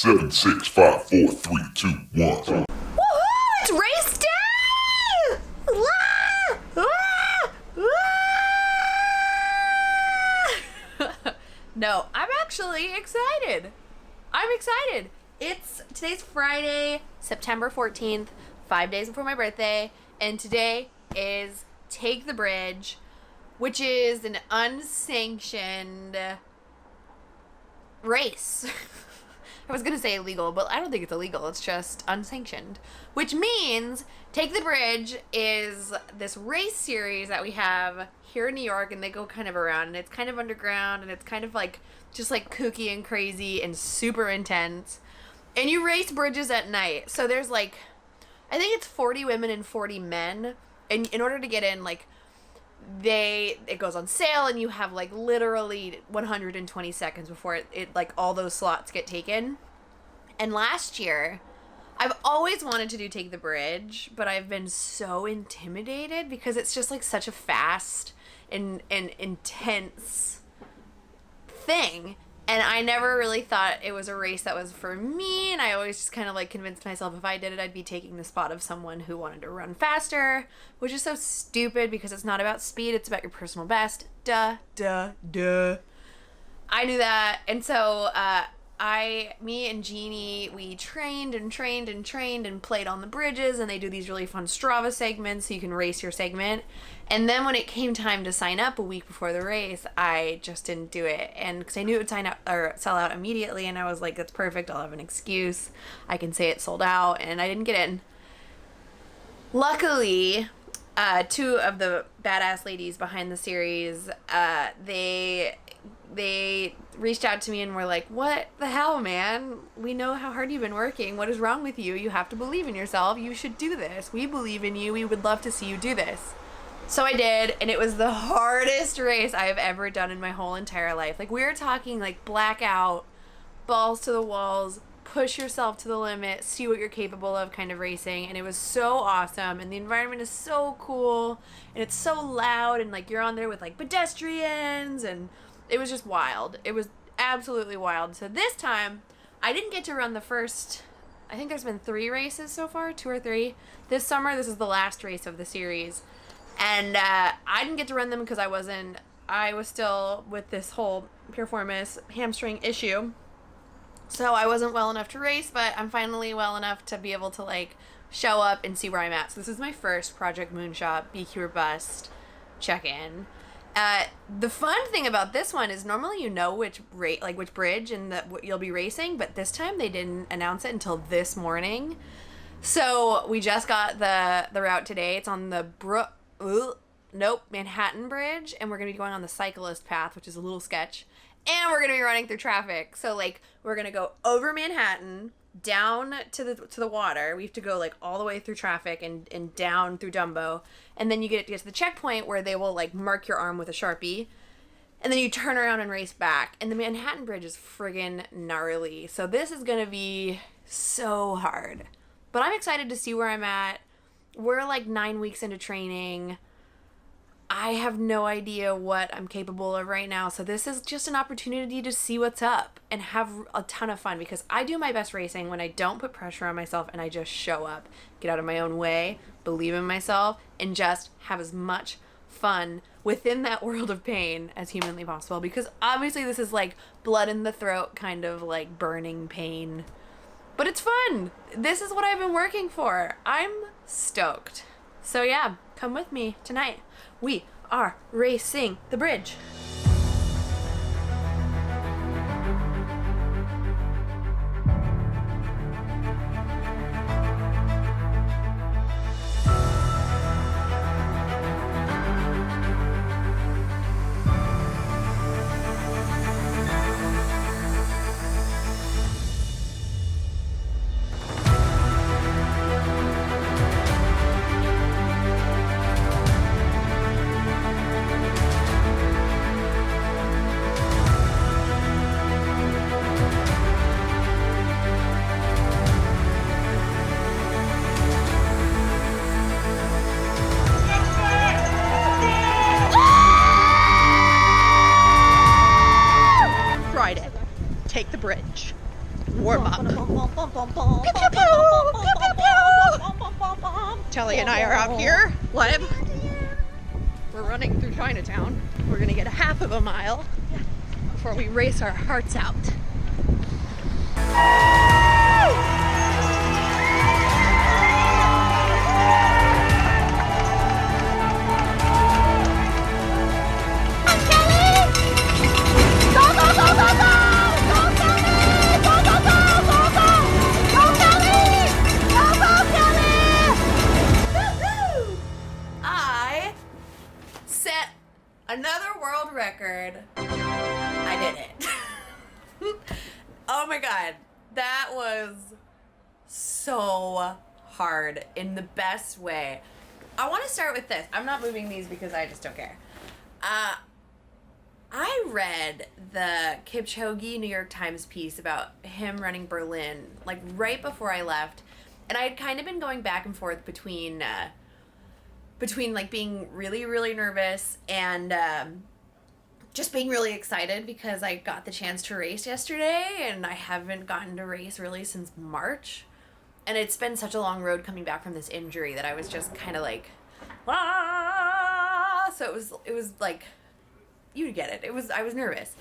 7, 6, 5, 4, 3, 2, 1. Woohoo! It's race day! No, I'm actually excited. I'm excited. Today's Friday, September 14th, 5 days before my birthday, and today is Take the Bridge, which is an unsanctioned race. I was going to say illegal, but I don't think it's illegal. It's just unsanctioned, which means Take the Bridge is this race series that we have here in New York, and they go kind of around, and it's kind of underground, and it's kind of like just like kooky and crazy and super intense. And you race bridges at night. So there's like, I think it's 40 women and 40 men. And in order to get in, like, it goes on sale, and you have like literally 120 seconds before it like all those slots get taken. And last year, I've always wanted to do Take the Bridge, but I've been so intimidated because it's just like such a fast and intense thing. And I never really thought it was a race that was for me, and I always just kind of like convinced myself if I did it, I'd be taking the spot of someone who wanted to run faster, which is so stupid because it's not about speed, it's about your personal best. Duh. I knew that, and so me and Jeannie, we trained and played on the bridges, and they do these really fun Strava segments so you can race your segment. And then when it came time to sign up a week before the race, I just didn't do it. And because I knew it would sell out immediately, and I was like, that's perfect, I'll have an excuse. I can say it sold out, and I didn't get in. Luckily, two of the badass ladies behind the series, they reached out to me and were like, what the hell, man? We know how hard you've been working. What is wrong with you? You have to believe in yourself. You should do this. We believe in you. We would love to see you do this. So I did, and it was the hardest race I have ever done in my whole entire life. Like, we were talking like blackout, balls to the walls, push yourself to the limit, see what you're capable of kind of racing. And it was so awesome, and the environment is so cool, and it's so loud, and like you're on there with like pedestrians, and it was just wild. It was absolutely wild. So this time, I didn't get to run the first, I think there's been 3 races so far, 2 or 3. This summer, this is the last race of the series. And I didn't get to run them because I was still with this whole piriformis hamstring issue. So I wasn't well enough to race, but I'm finally well enough to be able to like show up and see where I'm at. So this is my first Project Moonshot, BQ or Bust check-in. The fun thing about this one is normally you know which bridge and what you'll be racing, but this time they didn't announce it until this morning. So we just got the route today. It's on the Manhattan Bridge, and we're gonna be going on the cyclist path, which is a little sketch, and we're gonna be running through traffic. So like we're gonna go over Manhattan, down to the water. We have to go like all the way through traffic and down through Dumbo, and then you get to the checkpoint where they will like mark your arm with a Sharpie, and then you turn around and race back. And the Manhattan Bridge is friggin' gnarly, so this is gonna be so hard, but I'm excited to see where I'm at. We're like 9 weeks into training. I have no idea what I'm capable of right now. So this is just an opportunity to see what's up and have a ton of fun, because I do my best racing when I don't put pressure on myself and I just show up, get out of my own way, believe in myself, and just have as much fun within that world of pain as humanly possible. Because obviously this is like blood in the throat kind of like burning pain. But it's fun. This is what I've been working for. I'm stoked. So yeah, come with me tonight. We are racing the bridge. warm up. Telly and I are out here. What? We're running through Chinatown. We're gonna get a half of a mile before we race our hearts out. I set another world record. I did it. Oh my god. That was so hard in the best way. I want to start with this. I'm not moving these because I just don't care. I read the Kipchoge New York Times piece about him running Berlin, like right before I left. And I had kind of been going back and forth between like being really, really nervous and just being really excited because I got the chance to race yesterday, and I haven't gotten to race really since March. And it's been such a long road coming back from this injury that I was just kind of like, ah! So it was like, you get it. I was nervous.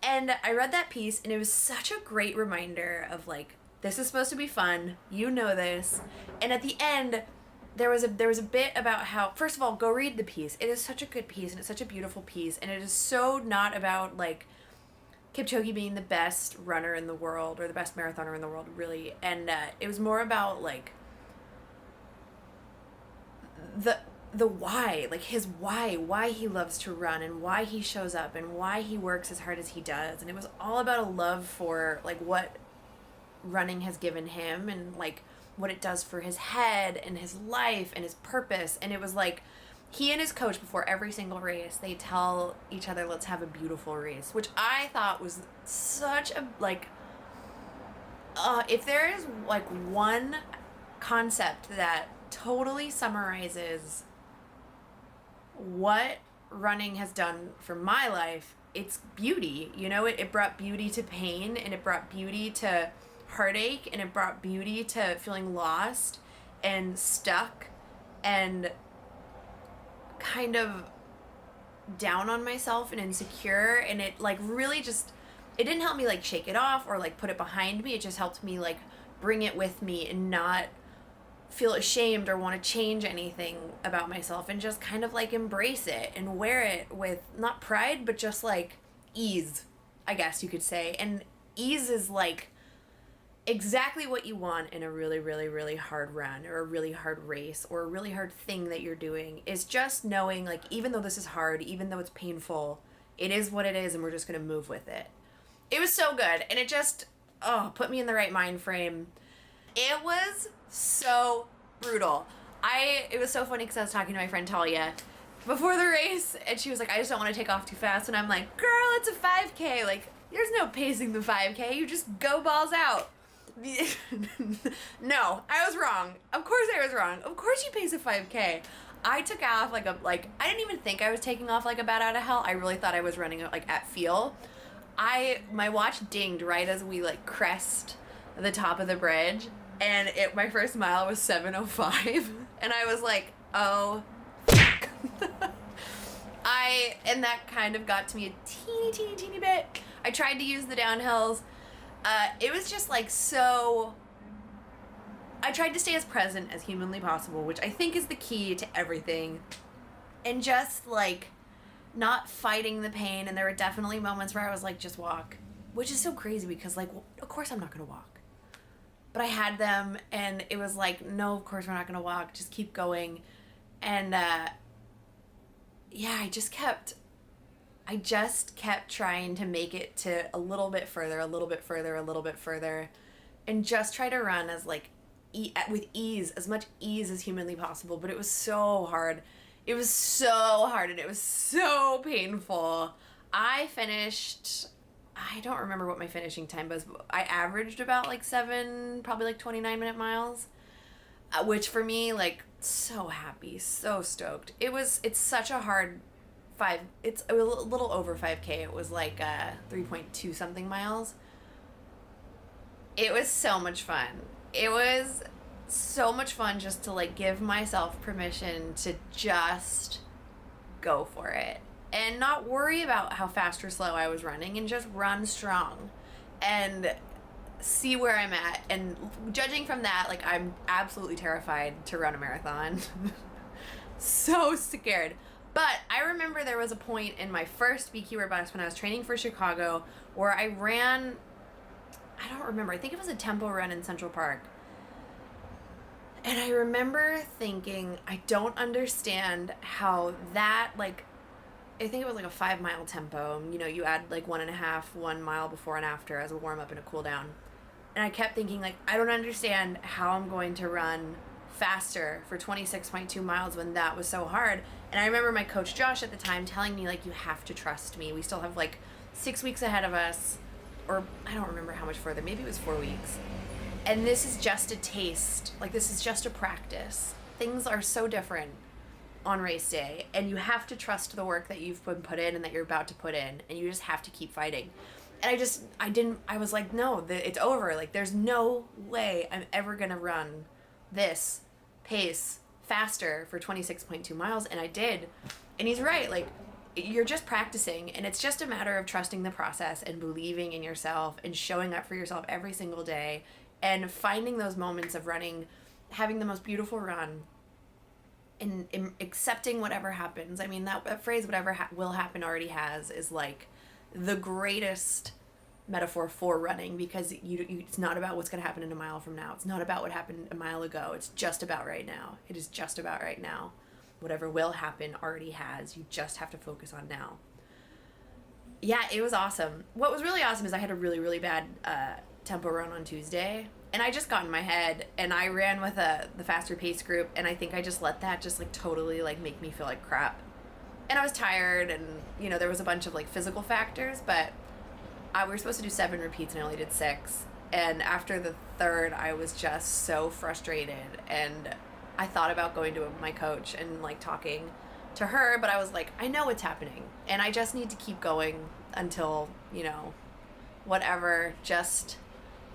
And I read that piece, and it was such a great reminder of like, this is supposed to be fun. You know this. And at the end, there was a bit about how, first of all, go read the piece. It is such a good piece, and it's such a beautiful piece, and it is so not about like Kipchoge being the best runner in the world or the best marathoner in the world, really. And it was more about like the why, like his why he loves to run and why he shows up and why he works as hard as he does. And it was all about a love for like what running has given him and like what it does for his head and his life and his purpose. And it was like he and his coach, before every single race, they tell each other, let's have a beautiful race, which I thought was such a like if there is like one concept that totally summarizes what running has done for my life, it's beauty. You know, it brought beauty to pain, and it brought beauty to heartache, and it brought beauty to feeling lost and stuck and kind of down on myself and insecure. And it like really just, it didn't help me like shake it off or like put it behind me. It just helped me like bring it with me and not feel ashamed or want to change anything about myself, and just kind of like embrace it and wear it with not pride but just like ease, I guess you could say. And ease is like exactly what you want in a really, really, really hard run or a really hard race or a really hard thing that you're doing, is just knowing like, even though this is hard, even though it's painful, it is what it is, and we're just going to move with it. It was so good, and it just put me in the right mind frame. It was so brutal. It was so funny because I was talking to my friend Talia before the race, and she was like, I just don't want to take off too fast. And I'm like, girl, it's a 5K. Like, there's no pacing the 5K. You just go balls out. No, I was wrong. Of course I was wrong. Of course you pace a 5K. I took off I didn't even think I was taking off like a bat out of hell. I really thought I was running like at feel. My watch dinged right as we like crest the top of the bridge, and my first mile was 7:05, and I was like, oh fuck. And that kind of got to me a teeny bit. I tried to use the downhills. It was just like so, I tried to stay as present as humanly possible, which I think is the key to everything, and just like not fighting the pain. And there were definitely moments where I was like, just walk, which is so crazy because like, well, of course I'm not gonna walk, but I had them, and it was like, no, of course we're not gonna walk, just keep going. And yeah, I just kept trying to make it to a little bit further, and just try to run as like with ease, as much ease as humanly possible. But it was so hard. It was so hard, and it was so painful. I finished, I don't remember what my finishing time was, but I averaged about like 7, probably like 29-minute miles, which for me, like, so happy, so stoked. It's such a hard it's a little over 5K. It was like 3.2 something miles. It was so much fun. It was so much fun just to like give myself permission to just go for it and not worry about how fast or slow I was running and just run strong and see where I'm at. And judging from that, like, I'm absolutely terrified to run a marathon. So scared. But I remember there was a point in my first Beekeeper bus when I was training for Chicago where I ran, I don't remember, I think it was a tempo run in Central Park. And I remember thinking, I don't understand how that, like, I think it was like a 5-mile tempo. You know, you add like 1 mile before and after as a warm up and a cool down. And I kept thinking, like, I don't understand how I'm going to run faster for 26.2 miles when that was so hard. And I remember my coach Josh at the time telling me, like, you have to trust me. We still have like 6 weeks ahead of us, or I don't remember how much further. Maybe it was 4 weeks. And this is just a taste. Like, this is just a practice. Things are so different on race day, and you have to trust the work that you've put in and that you're about to put in, and you just have to keep fighting. And I was like, no, it's over. Like, there's no way I'm ever gonna run this pace faster for 26.2 miles, and I did. And he's right, like, you're just practicing, and it's just a matter of trusting the process and believing in yourself and showing up for yourself every single day and finding those moments of running, having the most beautiful run, and accepting whatever happens. I mean, that phrase, whatever will happen already has, is like the greatest metaphor for running, because it's not about what's going to happen in a mile from now. It's not about what happened a mile ago. It's just about right now. It is just about right now. Whatever will happen already has. You just have to focus on now. Yeah, it was awesome. What was really awesome is I had a really, really bad tempo run on Tuesday, and I just got in my head, and I ran with the faster pace group, and I think I just let that just like totally like make me feel like crap. And I was tired, and you know, there was a bunch of like physical factors, but we were supposed to do 7 repeats and I only did 6. And after the third, I was just so frustrated, and I thought about going to my coach and like talking to her, but I was like, I know what's happening, and I just need to keep going until, you know, whatever, just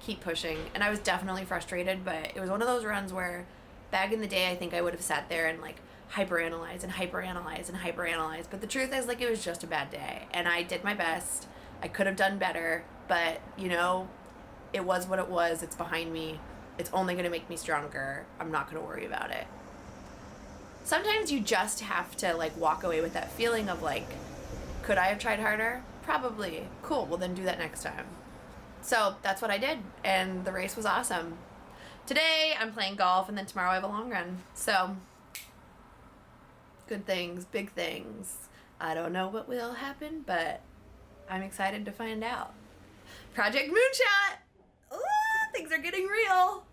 keep pushing. And I was definitely frustrated, but it was one of those runs where back in the day, I think I would have sat there and like hyperanalyze and hyperanalyze and hyperanalyze. But the truth is, like, it was just a bad day, and I did my best. I could have done better, but you know, it was what it was. It's behind me. It's only going to make me stronger. I'm not going to worry about it. Sometimes you just have to like walk away with that feeling of like, could I have tried harder? Probably. Cool. Well, then do that next time. So that's what I did, and the race was awesome. Today I'm playing golf, and then tomorrow I have a long run. So good things, big things. I don't know what will happen, but I'm excited to find out. Project Moonshot! Ooh, things are getting real.